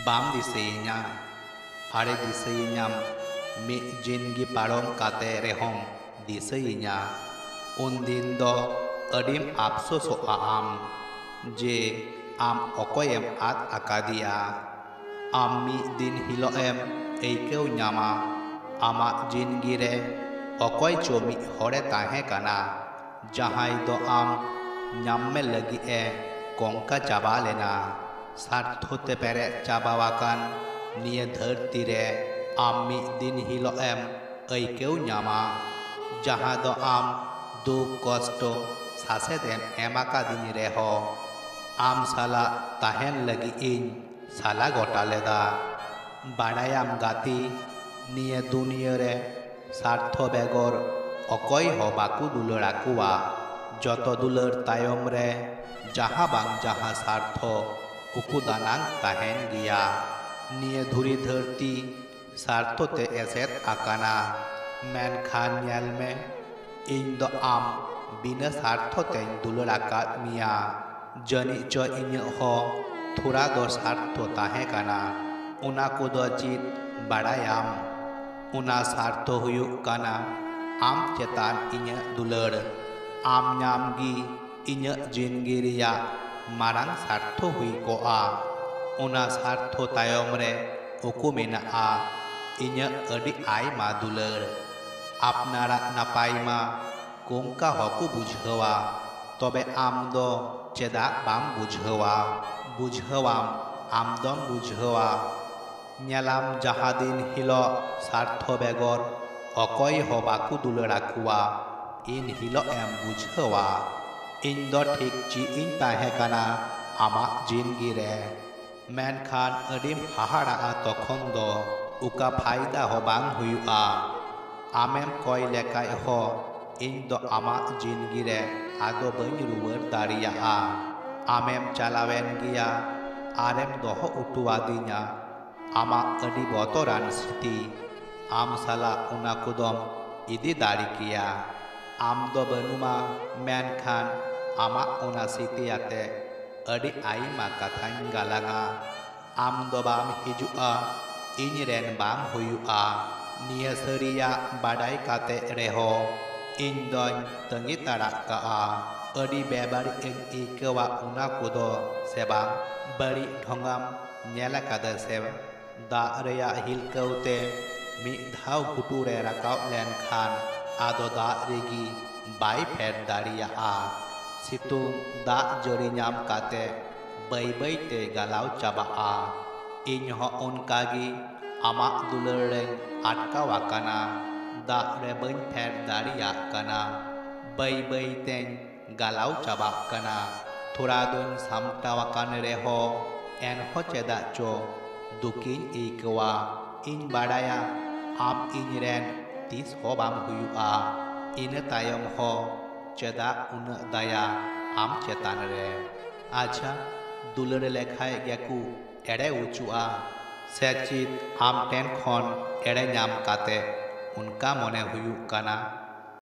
ᱵᱟᱢ ᱫᱤᱥᱟᱹᱭᱤᱧᱟ ᱟᱨᱮ ᱫᱤᱥᱟᱹᱭᱤᱧᱟᱢ ᱢᱤᱫ ᱡᱤᱱᱜᱮ ᱯᱟᱨᱚᱢ ᱠᱟᱛᱮ ᱨᱮᱦᱚᱢ ᱫᱤᱥᱟᱹᱭᱤᱧᱟ ᱩᱱᱫᱤन ᱫᱚ ᱟᱹᱰᱤᱢ ᱟᱯᱥᱳᱥᱚᱜᱼᱟ ᱟᱢ ᱡᱮ ᱟᱢ ᱚᱠᱚᱭᱮᱢ ᱟᱫ ᱟᱠᱟᱫᱮᱭᱟ ᱟᱢ ᱢᱤᱫ ᱫᱤᱱ ᱦᱤᱞᱳᱜ ᱮᱢ ᱟᱹᱭᱠᱟᱹᱣ ᱧᱟᱢᱟ ᱟᱢᱟᱜ ᱡᱤᱱᱜᱤ ᱨᱮ ᱚᱠᱚᱭ ᱪᱚ ᱢᱤᱫ ᱦᱚᱲᱮ ᱛᱟᱦᱮᱸ ᱠᱟᱱᱟ ᱡᱟᱦᱟᱸᱭ ᱫᱚ ᱟᱢ ᱧᱟᱢ ᱞᱟᱹᱜᱤᱫ ᱮ ᱠᱚᱝᱠᱟ ᱪᱟᱵᱟ ᱞᱮᱱᱟ ᱥᱟᱨᱛᱷᱚ ᱛᱮ ᱯᱮᱨᱮᱡ ᱪᱟᱵᱟᱣᱟᱠᱟᱱ ᱱᱤᱭᱟᱹ ᱫᱷᱟᱹᱨᱛᱤ ᱨᱮ ᱟᱢ ᱢᱤᱫ ᱫᱤᱱ ᱦᱤᱞᱳᱜ ᱮᱢ ᱟᱹᱭᱠᱟᱹᱣ ᱧᱟᱢᱟ ᱡᱟᱦᱟᱸ ᱫᱚ ᱟᱢ ᱫᱩᱠ ᱠᱚᱥᱴᱚ ᱥᱟᱥᱮᱛ ᱮᱢ ᱮᱢ ᱟᱠᱟᱫᱤᱧ ᱨᱮᱦᱚᱸ ᱟᱢ ᱥᱟᱞᱟᱜ ᱛᱟᱦᱮᱱ ᱞᱟᱹᱜᱤᱫ ᱤᱧ ᱥᱟᱞᱟ ᱜᱚᱴᱟ ᱞᱮᱫᱟ ᱵᱟᱲᱟᱭᱟᱢ ᱜᱟᱛᱮ ᱱᱤᱭᱟᱹ ᱫᱩᱱᱤᱭᱟᱹ ᱨᱮ ᱥᱟᱨᱛᱷᱚ ᱵᱮᱜᱚᱨ ᱚᱠᱚᱭ ᱦᱚᱸ ᱵᱟᱠᱚ ᱫᱩᱞᱟᱹᱲ ᱟᱠᱚᱣᱟ ᱡᱚᱛᱚ ᱫᱩᱞᱟᱹᱲ ᱛᱟᱭᱚᱢ ᱨᱮ ᱡᱟᱦᱟᱸ ᱵᱟᱝ ᱡᱟᱦᱟᱸ ᱥᱟᱨᱛᱷᱚ ᱩᱠᱩ ᱫᱟᱱᱟᱝ ᱛᱟᱦᱮᱱ ᱜᱮᱭᱟ ᱱᱤᱭᱟᱹ ᱫᱷᱩᱲᱤ ᱫᱷᱟᱹᱨᱛᱤ ᱥᱟᱨᱛᱷᱚ ᱛᱮ ᱮᱥᱮᱫ ᱟᱠᱟᱱᱟ ᱢᱮᱱᱠᱷᱟन ᱧᱮᱞ ᱢᱮ ᱤᱧ ᱫᱚ ᱟᱢ बिना सार्थो तेन दुलड़ आकाद मिया जनी चो इᱧᱟᱹᱜ ᱦᱚᱸ थोड़ा दो सार्थो ताहे काना उना को दो चीत बाड़ायाम उना सार्थो हुयुक काना आम चेतान इᱧᱟᱹᱜ दुलड़ आम नाम गी इᱧᱟᱹᱜ जिंदगी रिया मारांग सार्थो हुई कोआ उना सार्थो तायम रे उकु मेनाआ इᱧᱟᱹᱜ अडी आयमा दुलड़ आपनारा नापाय मा कोंका हकु बुझावा तबे आम दो चेदा बाम बुझावा बुझावाम आम दम बुझावा नेलाम जहा दिन हिलो सार्थो बेगर अकय हो बाकु दुलड़ाकुआ इन हिलो एम बुझावा इन दो ठीक ची इन ताहे काना आमा जिंदगी रे मेनखान अडीम हाहाड़ा तखन दो उका फायदा हो बांग हुयुआ आमेम कय लेकाय हो इन दो आमा जिंदगी रे आदो बई रुवर दाड़िया आमेम चलावेन गिया आरेम दोहो उटुआदिया आमा अडी बतरान स्थिति आम साला उना कुदम इदी दाड़ी किया आम दो बनुमा मेनखान आमा उना स्थिति आते अडी आईमा कथान गालांगा आम दो बाम हिजुआ इन रेन बाम हुयुआ निया सरिया बाडाई काते रेहो इन दोन तंगी ताड़ा का अडी बेबारी इन इकवा उना कुदो सेबा बड़ी ढोंगाम नेला कादे सेब दा रेया हिलकौते मी धाव घुटू रे राकाव लेन खान आदो दा रेगी बाई फेर दाड़िया सितुंग दा जड़ी नाम काते बई बई ते गालाव चाबा इन हो उनकागी आमा दुलड़ रे आटकावाकाना दा रे बन फेर दाड़िया काना बई बई तेन गालाव चाबा काना थोड़ा दिन सामटावाकान रे हो एन हो चेदा चो दुकिन इकवा इन बाड़ाया आम इन रेन तीस हो बाम हुयुआ इन तायम हो चेदा उन दया आम चेतान रे अच्छा दुलड़ लेखाय गेकु एड़े उचुआ सेचित आम टेन खन एड़े नाम काते उनका मने हुयुक काना